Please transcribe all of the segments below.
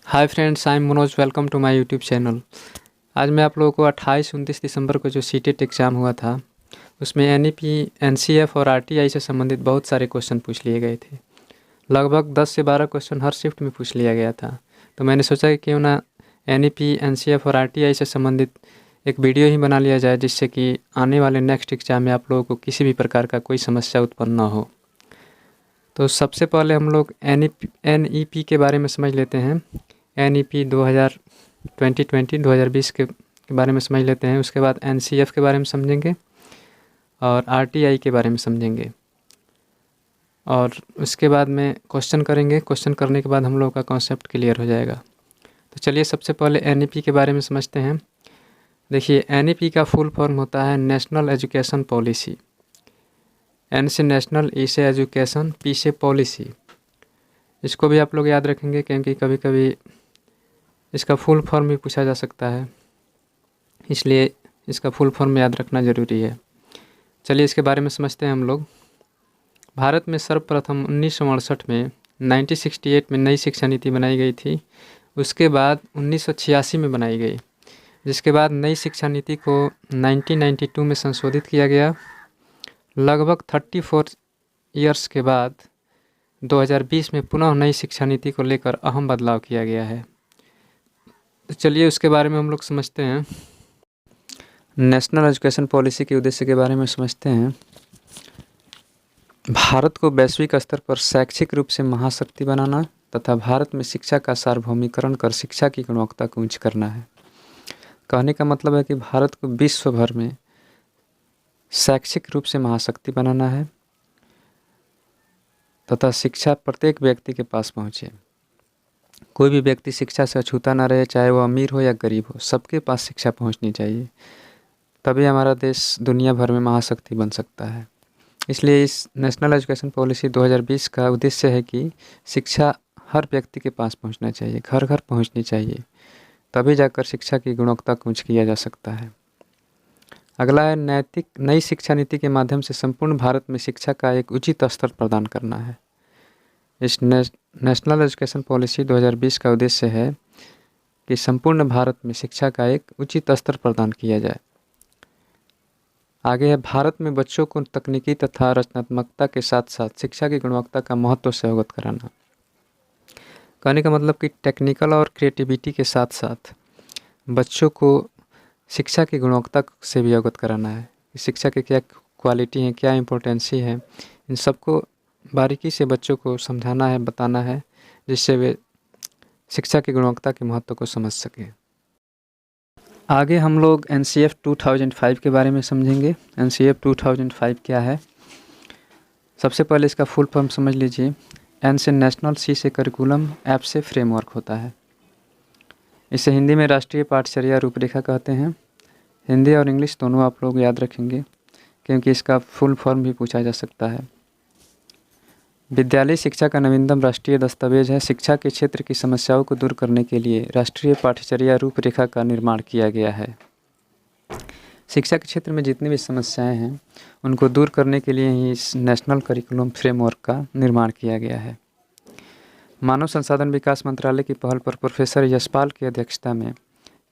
Hi friends, I am Manoj. Welcome to my YouTube channel. आज मैं आप लोगों को 28-29 दिसंबर को जो सीटेट एग्ज़ाम हुआ था उसमें एनईपी, एनसीएफ और आरटीआई से संबंधित बहुत सारे क्वेश्चन पूछ लिए गए थे। लगभग 10 से 12 क्वेश्चन हर शिफ्ट में पूछ लिया गया था। तो मैंने सोचा कि क्यों ना एनईपी, एनसीएफ और आरटीआई से संबंधित एक वीडियो ही बना लिया जाए, जिससे कि आने वाले नेक्स्ट एग्ज़ाम में आप लोगों को किसी भी प्रकार का कोई समस्या उत्पन्न ना हो। तो सबसे पहले हम लोग एनईपी के बारे में समझ लेते हैं। एनईपी 2020 के बारे में समझ लेते हैं। उसके बाद एनसीएफ के बारे में समझेंगे और आरटीआई के बारे में समझेंगे, और उसके बाद में क्वेश्चन करेंगे। क्वेश्चन करने के बाद हम लोग का कॉन्सेप्ट क्लियर हो जाएगा। तो चलिए सबसे पहले एनईपी के बारे में समझते हैं। देखिए, एनईपी का फुल फॉर्म होता है नेशनल एजुकेशन पॉलिसी। एन से नेशनल, ई से एजुकेशन, पी से पॉलिसी। इसको भी आप लोग याद रखेंगे, क्योंकि कभी कभी इसका फुल फॉर्म भी पूछा जा सकता है, इसलिए इसका फुल फॉर्म याद रखना ज़रूरी है। चलिए इसके बारे में समझते हैं हम लोग। भारत में सर्वप्रथम 1968 में 1968 में नई शिक्षा नीति बनाई गई थी। उसके बाद 1986 में बनाई गई, जिसके बाद नई शिक्षा नीति को 1992 में संशोधित किया गया। लगभग 34 ईयर्स के बाद 2020 में पुनः नई शिक्षा नीति को लेकर अहम बदलाव किया गया है। तो चलिए उसके बारे में हम लोग समझते हैं। नेशनल एजुकेशन पॉलिसी के उद्देश्य के बारे में समझते हैं। भारत को वैश्विक स्तर पर शैक्षिक रूप से महाशक्ति बनाना तथा भारत में शिक्षा का सार्वभौमिकरण कर शिक्षा की गुणवत्ता को ऊंच करना है। कहने का मतलब है कि भारत को विश्व भर में शैक्षिक रूप से महाशक्ति बनाना है तथा शिक्षा प्रत्येक व्यक्ति के पास पहुँचे। कोई भी व्यक्ति शिक्षा से अछूता ना रहे, चाहे वो अमीर हो या गरीब हो, सबके पास शिक्षा पहुंचनी चाहिए। तभी हमारा देश दुनिया भर में महाशक्ति बन सकता है। इसलिए इस नेशनल एजुकेशन पॉलिसी 2020 का उद्देश्य है कि शिक्षा हर व्यक्ति के पास पहुंचना चाहिए, घर घर पहुंचनी चाहिए, तभी जाकर शिक्षा की गुणवत्ता को ऊंच किया जा सकता है। अगला है नैतिक। नई शिक्षा नीति के माध्यम से संपूर्ण भारत में शिक्षा का एक उचित स्तर प्रदान करना है। इस नेशनल एजुकेशन पॉलिसी 2020 का उद्देश्य है कि संपूर्ण भारत में शिक्षा का एक उचित स्तर प्रदान किया जाए। आगे है भारत में बच्चों को तकनीकी तथा रचनात्मकता के साथ साथ शिक्षा की गुणवत्ता का महत्व से अवगत कराना। कहने का मतलब कि टेक्निकल और क्रिएटिविटी के साथ साथ बच्चों को शिक्षा की गुणवत्ता से भी अवगत कराना है। शिक्षा की क्या क्वालिटी है, क्या इम्पोर्टेंसी है, इन सबको बारीकी से बच्चों को समझाना है, बताना है, जिससे वे शिक्षा की गुणवत्ता के महत्व को समझ सकें। आगे हम लोग एनसीएफ 2005 के बारे में समझेंगे। एनसीएफ 2005 क्या है? सबसे पहले इसका फुल फॉर्म समझ लीजिए। एन से नेशनल, सी से करिकुलम, एफ से फ्रेमवर्क होता है। इसे हिंदी में राष्ट्रीय पाठचर्या रूपरेखा कहते हैं। हिंदी और इंग्लिश दोनों आप लोग याद रखेंगे, क्योंकि इसका फुल फॉर्म भी पूछा जा सकता है। विद्यालय शिक्षा का नवीनतम राष्ट्रीय दस्तावेज है। शिक्षा के क्षेत्र की समस्याओं को दूर करने के लिए राष्ट्रीय पाठचर्या रूपरेखा का निर्माण किया गया है। शिक्षा के क्षेत्र में जितनी भी समस्याएं हैं उनको दूर करने के लिए ही इस नेशनल करिकुलम फ्रेमवर्क का निर्माण किया गया है। मानव संसाधन विकास मंत्रालय की पहल पर प्रोफेसर यशपाल की अध्यक्षता में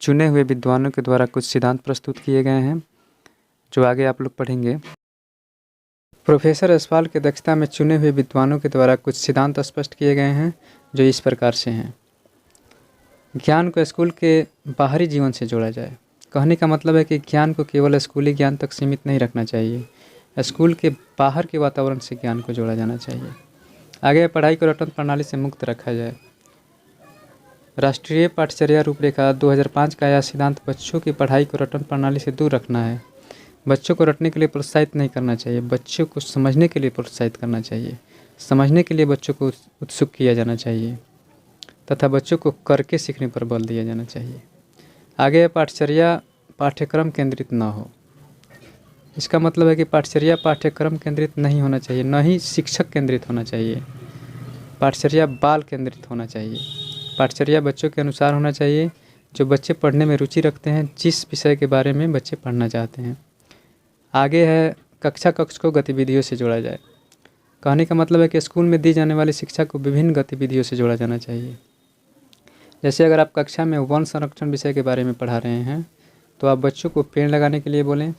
चुने हुए विद्वानों के द्वारा कुछ सिद्धांत प्रस्तुत किए गए हैं, जो आगे आप लोग पढ़ेंगे। प्रोफेसर यशपाल की अध्यक्षता में चुने हुए विद्वानों के द्वारा कुछ सिद्धांत स्पष्ट किए गए हैं, जो इस प्रकार से हैं। ज्ञान को स्कूल के बाहरी जीवन से जोड़ा जाए। कहने का मतलब है कि ज्ञान को केवल स्कूली ज्ञान तक सीमित नहीं रखना चाहिए, स्कूल के बाहर के वातावरण से ज्ञान को जोड़ा जाना चाहिए। आगे पढ़ाई को रटन प्रणाली से मुक्त रखा जाए। राष्ट्रीय पाठचर्या रूपरेखा 2005 का यह सिद्धांत बच्चों की पढ़ाई को रटन प्रणाली से दूर रखना है। बच्चों को रटने के लिए प्रोत्साहित नहीं करना चाहिए, बच्चों को समझने के लिए प्रोत्साहित करना चाहिए। समझने के लिए बच्चों को उत्सुक किया जाना चाहिए तथा बच्चों को करके सीखने पर बल दिया जाना चाहिए। आगे पाठचर्या पाठ्यक्रम केंद्रित न हो। इसका मतलब है कि पाठचर्या पाठ्यक्रम केंद्रित नहीं होना चाहिए, न ही शिक्षक केंद्रित होना चाहिए। पाठचर्या बाल केंद्रित होना चाहिए। पाठचर्या बच्चों के अनुसार होना चाहिए, जो बच्चे पढ़ने में रुचि रखते हैं, जिस विषय के बारे में बच्चे पढ़ना चाहते हैं। आगे है कक्षा कक्ष को गतिविधियों से जोड़ा जाए। कहने का मतलब है कि स्कूल में दी जाने वाली शिक्षा को विभिन्न गतिविधियों से जोड़ा जाना चाहिए। जैसे अगर आप कक्षा में वन संरक्षण विषय के बारे में पढ़ा रहे हैं तो आप बच्चों को पेड़ लगाने के लिए बोलें।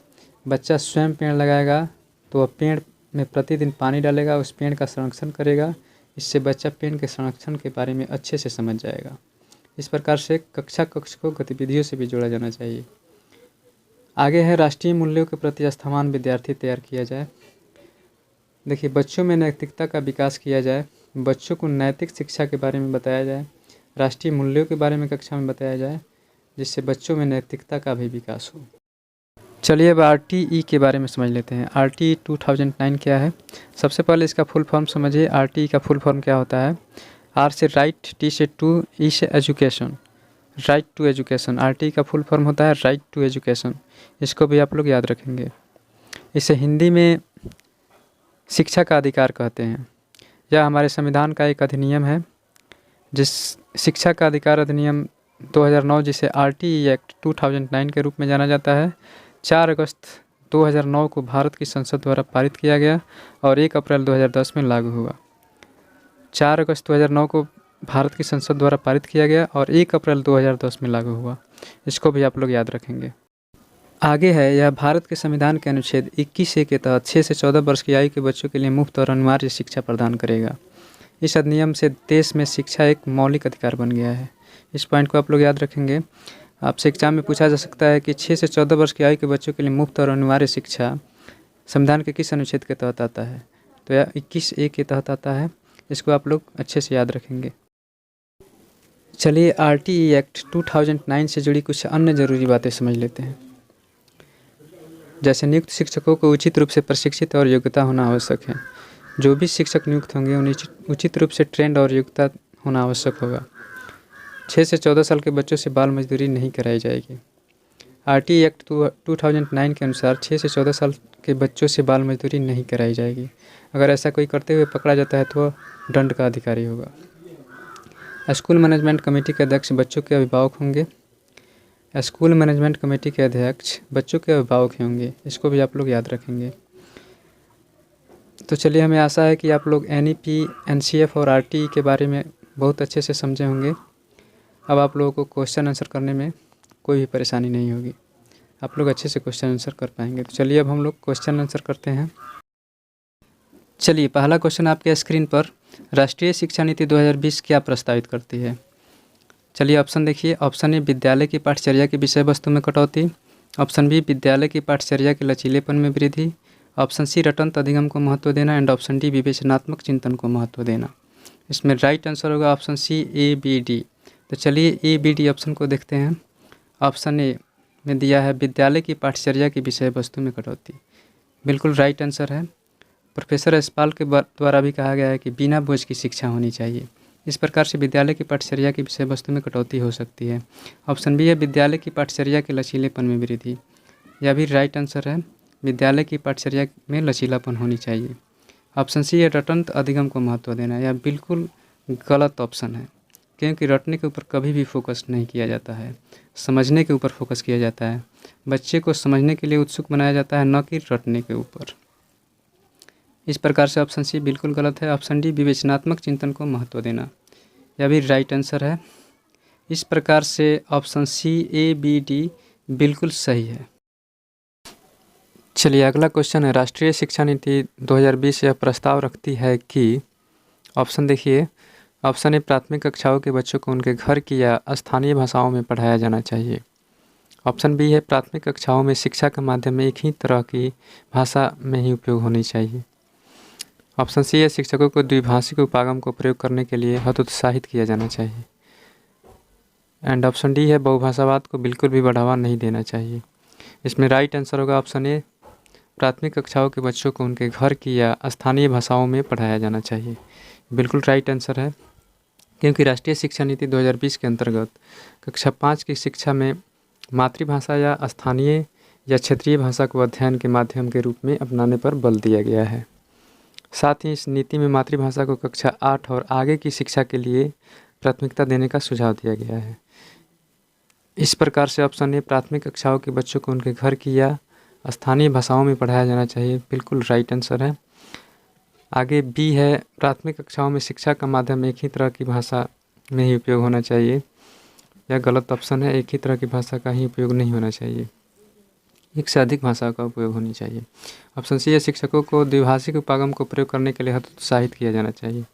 बच्चा स्वयं पेड़ लगाएगा तो वह पेड़ में प्रतिदिन पानी डालेगा, उस पेड़ का संरक्षण करेगा। इससे बच्चा पेड़ के संरक्षण के बारे में अच्छे से समझ जाएगा। इस प्रकार से कक्षा कक्ष को गतिविधियों से भी जोड़ा जाना चाहिए। आगे है राष्ट्रीय मूल्यों के प्रति आस्थावान विद्यार्थी तैयार किया जाए। देखिए, बच्चों में नैतिकता का विकास किया जाए, बच्चों को नैतिक शिक्षा के बारे में बताया जाए, राष्ट्रीय मूल्यों के बारे में कक्षा में बताया जाए, जिससे बच्चों में नैतिकता का भी विकास हो। चलिए अब RTE के बारे में समझ लेते हैं। RTE 2009 क्या है? सबसे पहले इसका फुल फॉर्म समझिए। RTE का फुल फॉर्म क्या होता है? R से राइट, T से टू, E से education, right to education. RTE का फुल फॉर्म होता है राइट टू एजुकेशन। इसको भी आप लोग याद रखेंगे। इसे हिंदी में शिक्षा का अधिकार कहते हैं। यह हमारे संविधान का एक अधिनियम है, जिस शिक्षा का अधिकार अधिनियम 2009, जिसे RTE एक्ट 2009 के रूप में जाना जाता है, 4 अगस्त 2009 को भारत की संसद द्वारा पारित किया गया और 1 अप्रैल 2010 में लागू हुआ। 4 अगस्त 2009 को भारत की संसद द्वारा पारित किया गया और 1 अप्रैल 2010 में लागू हुआ। इसको भी आप लोग याद रखेंगे। आगे है, यह भारत के संविधान के अनुच्छेद 21A के तहत 6 से 14 वर्ष की आयु के बच्चों के लिए मुफ्त और अनिवार्य शिक्षा प्रदान करेगा। इस अधिनियम से देश में शिक्षा एक मौलिक अधिकार बन गया है। इस पॉइंट को आप लोग याद रखेंगे। आपसे एग्जाम में पूछा जा सकता है कि 6 से 14 वर्ष की आयु के बच्चों के लिए मुफ्त और अनिवार्य शिक्षा संविधान के किस अनुच्छेद के तहत आता है? तो यह 21A के तहत आता है। इसको आप लोग अच्छे से याद रखेंगे। चलिए RTE एक्ट 2009 से जुड़ी कुछ अन्य ज़रूरी बातें समझ लेते हैं। जैसे नियुक्त शिक्षकों को उचित रूप से प्रशिक्षित और योग्यता होना आवश्यक है। जो भी शिक्षक नियुक्त होंगे उन्हें उचित रूप से ट्रेंड और योग्यता होना आवश्यक होगा। 6 से 14 साल के बच्चों से बाल मजदूरी नहीं कराई जाएगी। RTE एक्ट 2009 के अनुसार 6 से 14 साल के बच्चों से बाल मजदूरी नहीं कराई जाएगी। अगर ऐसा कोई करते हुए पकड़ा जाता है तो वह दंड का अधिकारी होगा। स्कूल मैनेजमेंट कमेटी के अध्यक्ष बच्चों के अभिभावक होंगे। स्कूल मैनेजमेंट कमेटी के अध्यक्ष बच्चों के अभिभावक ही होंगे। इसको भी आप लोग याद रखेंगे। तो चलिए, हमें आशा है कि आप लोग NEP, NCF और RTE के बारे में बहुत अच्छे से समझे होंगे। अब आप लोगों को क्वेश्चन आंसर करने में कोई भी परेशानी नहीं होगी। आप लोग अच्छे से क्वेश्चन आंसर कर पाएंगे। तो चलिए अब हम लोग क्वेश्चन आंसर करते हैं। चलिए, पहला क्वेश्चन आपके स्क्रीन पर, राष्ट्रीय शिक्षा नीति 2020 क्या प्रस्तावित करती है? चलिए ऑप्शन देखिए। ऑप्शन ए, विद्यालय की पाठचर्या की विषय वस्तु में कटौती। ऑप्शन बी, विद्यालय की पाठचर्या के लचीलेपन में वृद्धि। ऑप्शन सी, रटंत अधिगम को महत्व देना। एंड ऑप्शन डी, विवेचनात्मक चिंतन को महत्व देना। इसमें राइट आंसर होगा ऑप्शन सी, ABD। तो चलिए ABD ऑप्शन को देखते हैं। ऑप्शन ए में दिया है विद्यालय की पाठचर्या की विषय वस्तु में कटौती। बिल्कुल राइट आंसर है। प्रोफेसर यशपाल के द्वारा भी कहा गया है कि बिना बोझ की शिक्षा होनी चाहिए। इस प्रकार से विद्यालय की पाठचर्या की विषय वस्तु में कटौती हो सकती है। ऑप्शन बी है विद्यालय की पाठचर्या के लचीलेपन में वृद्धि। यह भी राइट आंसर है। विद्यालय की पाठचर्या में लचीलापन होनी चाहिए। ऑप्शन सी है रटंत अधिगम को महत्व देना। यह बिल्कुल गलत ऑप्शन है, क्योंकि रटने के ऊपर कभी भी फोकस नहीं किया जाता है, समझने के ऊपर फोकस किया जाता है। बच्चे को समझने के लिए उत्सुक बनाया जाता है, न कि रटने के ऊपर। इस प्रकार से ऑप्शन सी बिल्कुल गलत है। ऑप्शन डी, विवेचनात्मक चिंतन को महत्व देना, यह भी राइट आंसर है। इस प्रकार से ऑप्शन सी, ABD बिल्कुल सही है। चलिए अगला क्वेश्चन है, राष्ट्रीय शिक्षा नीति 2020 यह प्रस्ताव रखती है कि, ऑप्शन देखिए। ऑप्शन ए, प्राथमिक कक्षाओं के बच्चों को उनके घर की या स्थानीय भाषाओं में पढ़ाया जाना चाहिए। ऑप्शन बी है, प्राथमिक कक्षाओं में शिक्षा का माध्यम एक ही तरह की भाषा में ही उपयोग होनी चाहिए। ऑप्शन सी है, शिक्षकों को द्विभाषिक उपागम को प्रयोग करने के लिए हतोत्साहित किया जाना चाहिए। एंड ऑप्शन डी है, बहुभाषावाद को बिल्कुल भी बढ़ावा नहीं देना चाहिए। इसमें राइट आंसर होगा ऑप्शन ए, प्राथमिक कक्षाओं के बच्चों को उनके घर की या स्थानीय भाषाओं में पढ़ाया जाना चाहिए। बिल्कुल राइट आंसर है, क्योंकि राष्ट्रीय शिक्षा नीति 2020 के अंतर्गत कक्षा 5 की शिक्षा में मातृभाषा या स्थानीय या क्षेत्रीय भाषा को अध्ययन के माध्यम के रूप में अपनाने पर बल दिया गया है। साथ ही इस नीति में मातृभाषा को कक्षा 8 और आगे की शिक्षा के लिए प्राथमिकता देने का सुझाव दिया गया है। इस प्रकार से ऑप्शन ए, प्राथमिक कक्षाओं के बच्चों को उनके घर की या स्थानीय भाषाओं में पढ़ाया जाना चाहिए, बिल्कुल राइट आंसर है। आगे बी है, प्राथमिक कक्षाओं में शिक्षा का माध्यम एक ही तरह की भाषा में ही उपयोग होना चाहिए। यह गलत ऑप्शन है। एक ही तरह की भाषा का ही उपयोग नहीं होना चाहिए, एक से अधिक भाषा का उपयोग होनी चाहिए। ऑप्शन सी है, शिक्षकों को द्विभाषिक उपागम को प्रयोग करने के लिए हतोत्साहित किया जाना चाहिए।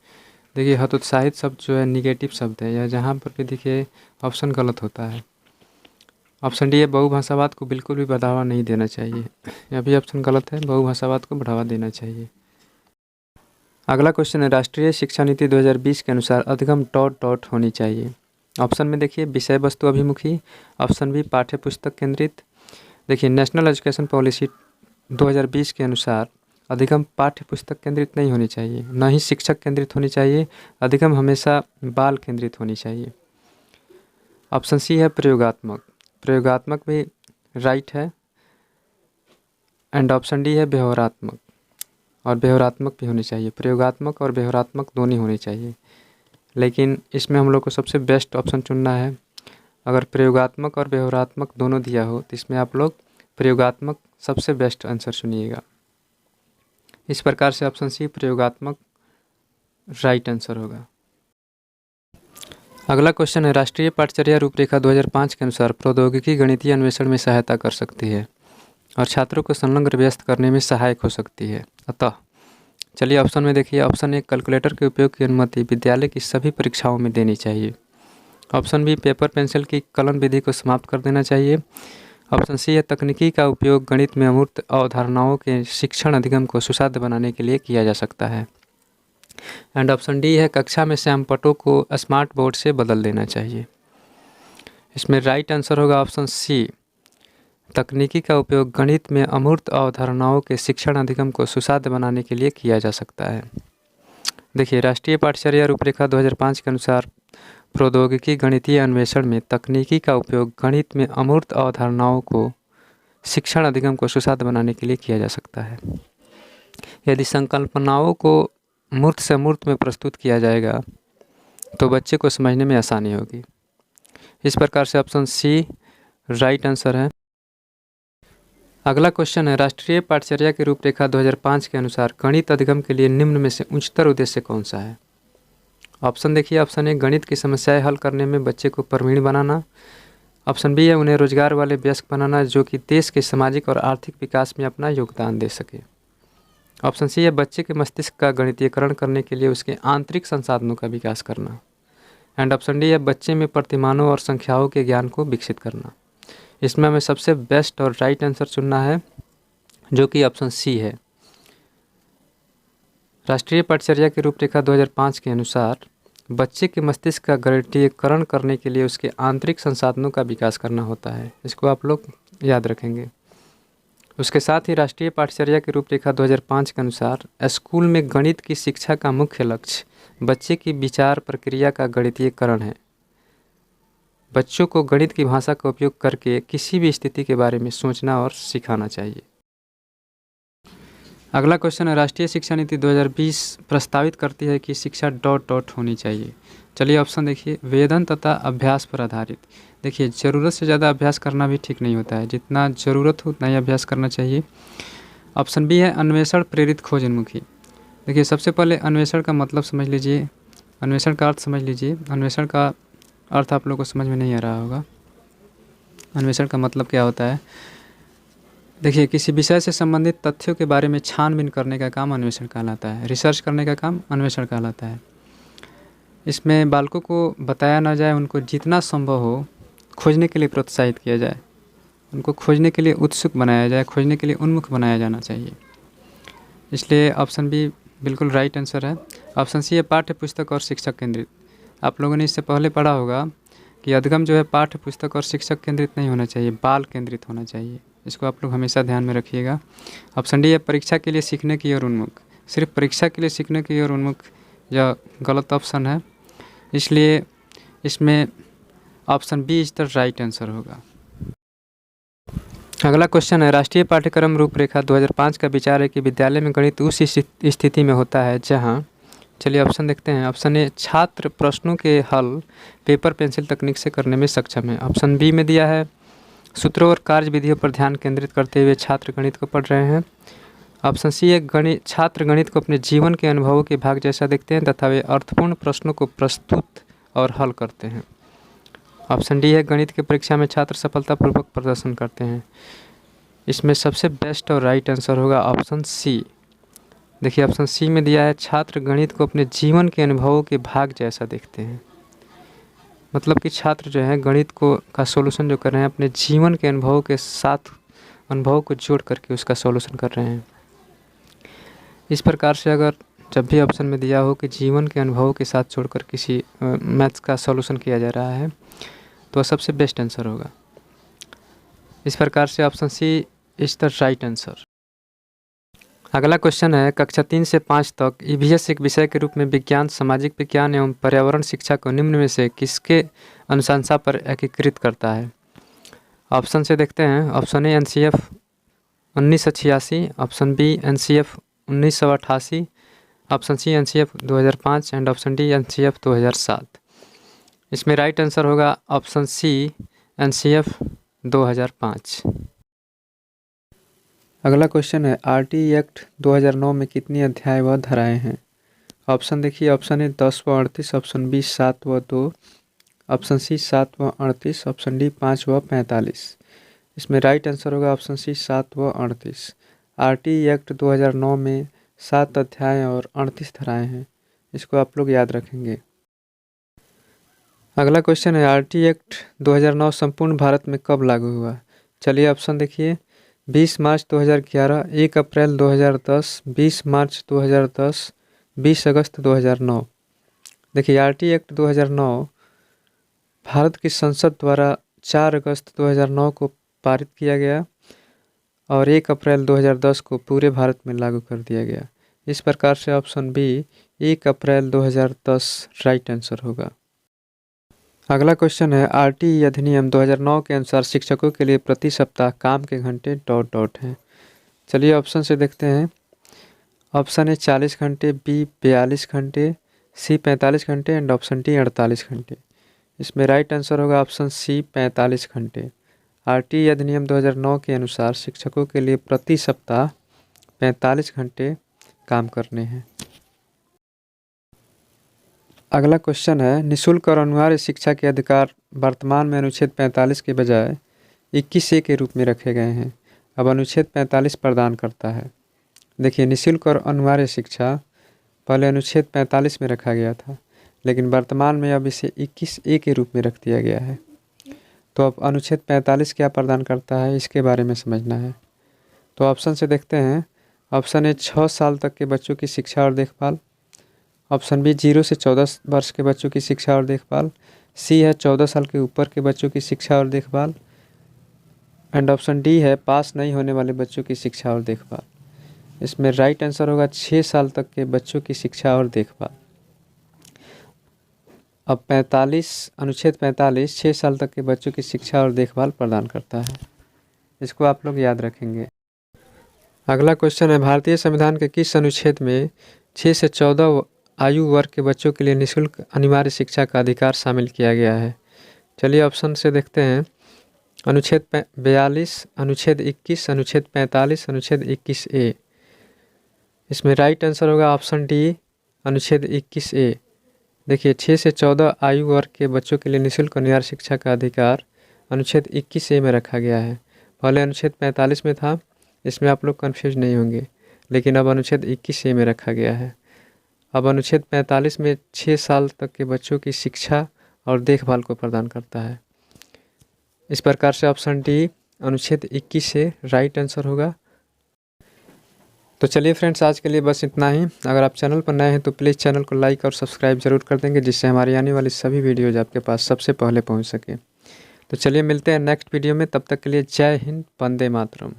देखिए हतोत्साहित शब्द जो है निगेटिव शब्द है, यह जहाँ पर भी देखिए ऑप्शन गलत होता है। ऑप्शन डी है, बहुभाषावाद को बिल्कुल भी बढ़ावा नहीं देना चाहिए, यह भी ऑप्शन गलत है, बहुभाषावाद को बढ़ावा देना चाहिए। अगला क्वेश्चन है, राष्ट्रीय शिक्षा नीति 2020 के अनुसार अधिगम ... होनी चाहिए। ऑप्शन में देखिए विषय वस्तु अभिमुखी, ऑप्शन बी पाठ्य पुस्तक केंद्रित। देखिए नेशनल एजुकेशन पॉलिसी 2020 के अनुसार अधिगम पाठ्य पुस्तक केंद्रित नहीं होनी चाहिए, न ही शिक्षक केंद्रित होनी चाहिए, अधिगम हमेशा बाल केंद्रित होनी चाहिए। ऑप्शन सी है प्रयोगात्मक, प्रयोगात्मक भी राइट है। एंड ऑप्शन डी है व्यवहारात्मक, और व्यवहारात्मक भी होनी चाहिए। प्रयोगात्मक और व्यवहारात्मक दोनों होनी चाहिए, लेकिन इसमें हम लोग को सबसे बेस्ट ऑप्शन चुनना है। अगर प्रयोगात्मक और व्यवहारात्मक दोनों दिया हो तो इसमें आप लोग प्रयोगात्मक सबसे बेस्ट आंसर चुनिएगा। इस प्रकार से ऑप्शन सी प्रयोगात्मक राइट आंसर होगा। अगला क्वेश्चन है, राष्ट्रीय पाठचर्या रूपरेखा 2005 के अनुसार प्रौद्योगिकी गणितीय अन्वेषण में सहायता कर सकती है और छात्रों को संलग्न व्यस्त करने में सहायक हो सकती है। अतः चलिए ऑप्शन में देखिए, ऑप्शन ए कैलकुलेटर के उपयोग की अनुमति विद्यालय की सभी परीक्षाओं में देनी चाहिए। ऑप्शन बी पेपर पेंसिल की कलन विधि को समाप्त कर देना चाहिए। ऑप्शन सी है तकनीकी का उपयोग गणित में अमूर्त अवधारणाओं के शिक्षण अधिगम को सुसाध्य बनाने के लिए किया जा सकता है। एंड ऑप्शन डी है कक्षा में श्यामपट्टों को स्मार्ट बोर्ड से बदल देना चाहिए। इसमें राइट आंसर होगा ऑप्शन सी, तकनीकी का उपयोग गणित में अमूर्त अवधारणाओं के शिक्षण अधिगम को सुसाध्य बनाने के लिए किया जा सकता है। देखिए राष्ट्रीय पाठचर्या रूपरेखा 2005 के अनुसार प्रौद्योगिकी गणितीय अन्वेषण में तकनीकी का उपयोग गणित में अमूर्त अवधारणाओं को शिक्षण अधिगम को सुसाध्य बनाने के लिए किया जा सकता है। यदि संकल्पनाओं को मूर्त से अमूर्त में प्रस्तुत किया जाएगा तो बच्चे को समझने में आसानी होगी। इस प्रकार से ऑप्शन सी राइट आंसर है। अगला क्वेश्चन है, राष्ट्रीय पाठचर्या की रूपरेखा 2005 के अनुसार गणित अधिगम के लिए निम्न में से उच्चतर उद्देश्य कौन सा है। ऑप्शन देखिए, ऑप्शन ए गणित की समस्याएं हल करने में बच्चे को प्रवीण बनाना। ऑप्शन बी है उन्हें रोजगार वाले वयस्क बनाना जो कि देश के सामाजिक और आर्थिक विकास में अपना योगदान दे सके। ऑप्शन सी है बच्चे के मस्तिष्क का गणितीयकरण करने के लिए उसके आंतरिक संसाधनों का विकास करना। एंड ऑप्शन डी है बच्चे में प्रतिमानों और संख्याओं के ज्ञान को विकसित करना। इसमें हमें सबसे बेस्ट और राइट आंसर चुनना है जो कि ऑप्शन सी है। राष्ट्रीय पाठचर्या की रूपरेखा 2005 के अनुसार बच्चे के मस्तिष्क का गणितीयकरण करने के लिए उसके आंतरिक संसाधनों का विकास करना होता है। इसको आप लोग याद रखेंगे। उसके साथ ही राष्ट्रीय पाठचर्या की रूपरेखा 2005 के अनुसार स्कूल में गणित की शिक्षा का मुख्य लक्ष्य बच्चे की विचार प्रक्रिया का गणितीयकरण है। बच्चों को गणित की भाषा का उपयोग करके किसी भी स्थिति के बारे में सोचना और सिखाना चाहिए। अगला क्वेश्चन है, राष्ट्रीय शिक्षा नीति 2020 प्रस्तावित करती है कि शिक्षा ... होनी चाहिए। चलिए ऑप्शन देखिए, वेतन तथा अभ्यास पर आधारित। देखिए ज़रूरत से ज़्यादा अभ्यास करना भी ठीक नहीं होता है, जितना ज़रूरत हो उतना ही अभ्यास करना चाहिए। ऑप्शन बी है अन्वेषण प्रेरित खोज उन्मुखी। देखिए सबसे पहले अन्वेषण का मतलब समझ लीजिए, अन्वेषण का अर्थ समझ लीजिए। अन्वेषण का अर्थ आप लोगों को समझ में नहीं आ रहा होगा। अन्वेषण का मतलब क्या होता है, देखिए किसी विषय से संबंधित तथ्यों के बारे में छानबीन करने का काम अन्वेषण कहलाता है। रिसर्च करने का काम अन्वेषण कहलाता है। इसमें बालकों को बताया ना जाए, उनको जितना संभव हो खोजने के लिए प्रोत्साहित किया जाए, उनको खोजने के लिए उत्सुक बनाया जाए, खोजने के लिए उन्मुख बनाया जाना चाहिए। इसलिए ऑप्शन बी बिल्कुल राइट आंसर है। ऑप्शन सी है पाठ्य पुस्तक और शिक्षक केंद्रित। आप लोगों ने इससे पहले पढ़ा होगा कि अधिगम जो है पाठ्य पुस्तक और शिक्षक केंद्रित नहीं होना चाहिए, बाल केंद्रित होना चाहिए। इसको आप लोग हमेशा ध्यान में रखिएगा। ऑप्शन डी है परीक्षा के लिए सीखने की ओर उन्मुख। सिर्फ परीक्षा के लिए सीखने की ओर उन्मुख यह गलत ऑप्शन है, इसलिए इसमें option B is the right answer होगा। अगला क्वेश्चन है, राष्ट्रीय पाठ्यक्रम रूपरेखा 2005 का विचार है कि विद्यालय में गणित उस स्थिति में होता है जहाँ, चलिए ऑप्शन देखते हैं। ऑप्शन ए छात्र प्रश्नों के हल पेपर पेंसिल तकनीक से करने में सक्षम है। ऑप्शन बी में दिया है सूत्रों और कार्य विधियों पर ध्यान केंद्रित करते हुए छात्र गणित को पढ़ रहे हैं। ऑप्शन सी है छात्र गणित को अपने जीवन के अनुभवों के भाग जैसा देखते हैं तथा वे अर्थपूर्ण प्रश्नों को प्रस्तुत और हल करते हैं। ऑप्शन डी है गणित की परीक्षा में छात्र सफलतापूर्वक प्रदर्शन करते हैं। इसमें सबसे बेस्ट और राइट आंसर होगा ऑप्शन सी। देखिए ऑप्शन सी में दिया है छात्र गणित को अपने जीवन के अनुभवों के भाग जैसा देखते हैं। मतलब कि छात्र जो है गणित को का सॉल्यूशन जो कर रहे हैं अपने जीवन के अनुभवों के साथ अनुभवों को जोड़ करके उसका सॉल्यूशन कर रहे हैं। इस प्रकार से अगर जब भी ऑप्शन में दिया हो कि जीवन के अनुभवों के साथ जोड़कर किसी मैथ्स का सॉल्यूशन किया जा रहा है तो सबसे बेस्ट आंसर होगा। इस प्रकार से option C is the right answer. अगला क्वेश्चन है कक्षा 3 से 5 तक ईवीएस एक विषय के रूप में विज्ञान, सामाजिक विज्ञान एवं पर्यावरण शिक्षा को निम्न में से किसके अनुशंसा पर एकीकृत करता है। ऑप्शन से देखते हैं। Option A NCF 1986, option B NCF 1988, option C NCF 2005 and option D NCF 2007। इसमें राइट आंसर होगा ऑप्शन सी एनसीएफ 2005। अगला क्वेश्चन है आरटीई एक्ट 2009 में कितनी अध्याय व धाराएं हैं। ऑप्शन देखिए। ऑप्शन ए 10 व 38, ऑप्शन बी 7 व 2, ऑप्शन सी 7 व 38, ऑप्शन डी 5 व 45। इसमें राइट आंसर होगा ऑप्शन सी 7 व 38। आरटीई एक्ट 2009 में 7 अध्याय और 38 धाराएं हैं। इसको आप लोग याद रखेंगे। अगला क्वेश्चन है आरटीई एक्ट 2009 संपूर्ण भारत में कब लागू हुआ। चलिए ऑप्शन देखिए। 20 मार्च 2011, 1 अप्रैल 2010, 20 मार्च 2010, 20 अगस्त 2009। देखिए आरटीई एक्ट 2009 भारत की संसद द्वारा 4 अगस्त 2009 को पारित किया गया और 1 अप्रैल 2010 को पूरे भारत में लागू कर दिया गया। इस प्रकार से ऑप्शन बी 1 अप्रैल 2010 राइट आंसर होगा। अगला क्वेश्चन है आरटीई अधिनियम 2009 के अनुसार शिक्षकों के लिए प्रति सप्ताह काम के घंटे ... हैं। चलिए ऑप्शन से देखते हैं। ऑप्शन ए 40 घंटे, बी 42 घंटे, सी 45 घंटे एंड ऑप्शन डी 48 घंटे। इसमें राइट आंसर होगा ऑप्शन सी 45 घंटे। आरटीई अधिनियम 2009 के अनुसार शिक्षकों के लिए प्रति सप्ताह 45 घंटे काम करने हैं। अगला क्वेश्चन है निःशुल्क और अनिवार्य शिक्षा के अधिकार वर्तमान में अनुच्छेद 45 के बजाय 21A के रूप में रखे गए हैं। अब अनुच्छेद 45 प्रदान करता है। देखिए निःशुल्क और अनिवार्य शिक्षा पहले अनुच्छेद 45 में रखा गया था, लेकिन वर्तमान में अब इसे 21A के रूप में रख दिया गया है। तो अब अनुच्छेद 45 क्या प्रदान करता है इसके बारे में समझना है। तो ऑप्शन से देखते हैं। ऑप्शन ए 6 साल तक के बच्चों की शिक्षा और देखभाल, ऑप्शन बी 0 से 14 वर्ष के बच्चों की शिक्षा और देखभाल, सी है 14 साल के ऊपर के बच्चों की शिक्षा और देखभाल एंड ऑप्शन डी है पास नहीं होने वाले बच्चों की शिक्षा और देखभाल। इसमें राइट आंसर होगा 6 साल तक के बच्चों की शिक्षा और देखभाल। अब 45 अनुच्छेद 45 6 साल तक के बच्चों की शिक्षा और देखभाल प्रदान करता है। इसको आप लोग याद रखेंगे। अगला क्वेश्चन है भारतीय संविधान के किस अनुच्छेद में 6 से 14 आयु वर्ग के बच्चों के लिए निःशुल्क अनिवार्य शिक्षा का अधिकार शामिल किया गया है। चलिए ऑप्शन से देखते हैं। अनुच्छेद 42, अनुच्छेद 21, अनुच्छेद 45, अनुच्छेद 21A। इसमें राइट आंसर होगा ऑप्शन डी अनुच्छेद 21A। देखिए 6 से 14 आयु वर्ग के बच्चों के लिए निःशुल्क अनिवार्य शिक्षा का अधिकार अनुच्छेद 21A में रखा गया है। पहले अनुच्छेद 45 में था, इसमें आप लोग कन्फ्यूज नहीं होंगे, लेकिन अब अनुच्छेद 21A में रखा गया है। अब अनुच्छेद 45 में 6 साल तक के बच्चों की शिक्षा और देखभाल को प्रदान करता है। इस प्रकार से ऑप्शन डी अनुच्छेद 21 से राइट आंसर होगा। तो चलिए फ्रेंड्स आज के लिए बस इतना ही। अगर आप चैनल पर नए हैं तो प्लीज़ चैनल को लाइक और सब्सक्राइब जरूर कर देंगे, जिससे हमारी आने वाली सभी वीडियोज़ आपके पास सबसे पहले पहुँच सके। तो चलिए मिलते हैं नेक्स्ट वीडियो में। तब तक के लिए जय हिंद, वंदे मातरम।